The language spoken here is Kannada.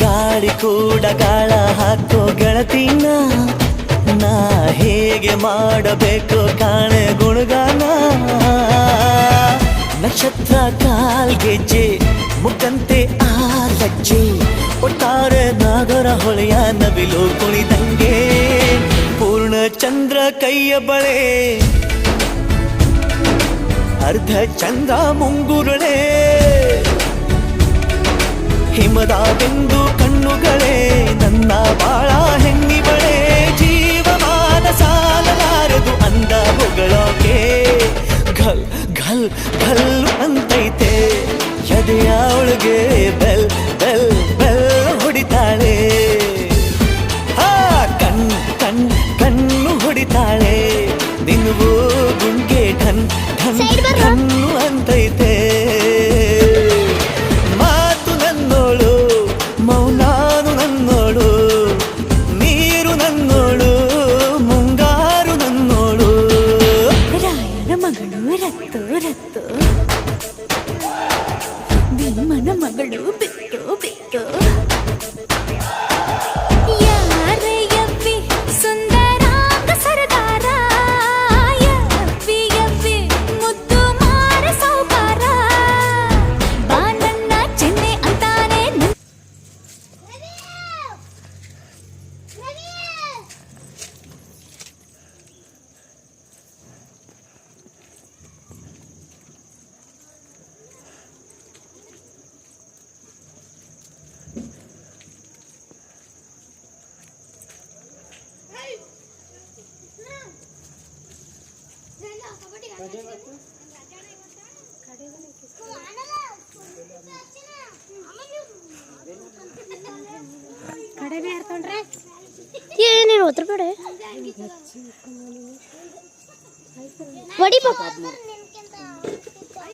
ಗಾಳಿ ಕೂಡ ಗಾಳ ಹಾಕೋ ಗೆಳತಿನ ನಾ ಹೇಗೆ ಮಾಡಬೇಕು ಕಾಣೆ ಗುಣಗಾನ ನಕ್ಷತ್ರ ಕಾಲ್ಗೆಜ್ಜೆ ಮುಖಂತೆ ಆ ಲಜ್ಜೆ ಒಟ್ಟಾರೆ ನಾಗರ ಹೊಳೆಯ ನವಿಲು ಕುಣಿದಂಗೆ ಪೂರ್ಣ ಚಂದ್ರ ಕೈಯ ಬಳೆ ಅರ್ಧ ಚಂದ್ರ ಮುಂಗುರುಳೆ ಹಿಮದ ಬಿಂದು ಕಣ್ಣುಗಳೇ ನನ್ನ ಬಾಳ ಹೆಣ್ಣಿಬಳೆ ಜೀವಮಾನ ಸಾಲಲಾರದು ಅಂದ ಹೊಗಳೋಕೆ ಘಲ್ ಘಲ್ ಘಲ್ ಅಂತೈತೆ ಎದೆಯ ಒಳಗೆ ಬೆಲ್ ಬೆಲ್ ಬೆಲ್ ಹೊಡಿತಾಳೆ ಕಣ್ ಕಣ್ ಕಣ್ಣು ಹೊಡಿತಾಳೆ ನಿನ್ಗೂ ಗುಂಗೆ ಢನ್ ಢನ್ ಢನ್ನು ಅಂತೈತೆ ಮಾತು ನನ್ನೋಳು ಮೌನಾನು ನನ್ನೋಳು ನೀರು ನನ್ನೋಳು ಮುಂಗಾರು ನನ್ನೋಳು ರಾಯನ ಮಗಳು ರತ್ತು ರತ್ತು ಭೀಮನ ಮಗಳು ಬಿಟ್ಟು ಬಿಟ್ಟು ಯಾರೇ ಯವ್ವಿ ಸುಂದರಾಂಗ ಸರದಾರ ಯವ್ವಿ ಯವ್ವಿ ಮುದ್ದು ಮಾರ ಸೌಕಾರ ಬಾ ನನ್ನ ಚೆನ್ನೆ ಅಂತಾನೆ ಕಡೆನೇ ಇರ್ತೊಂಡ್ರೆ ಏನೇನು ಒತ್ತರಬೇಡ ವಡಿ ಪಾಪ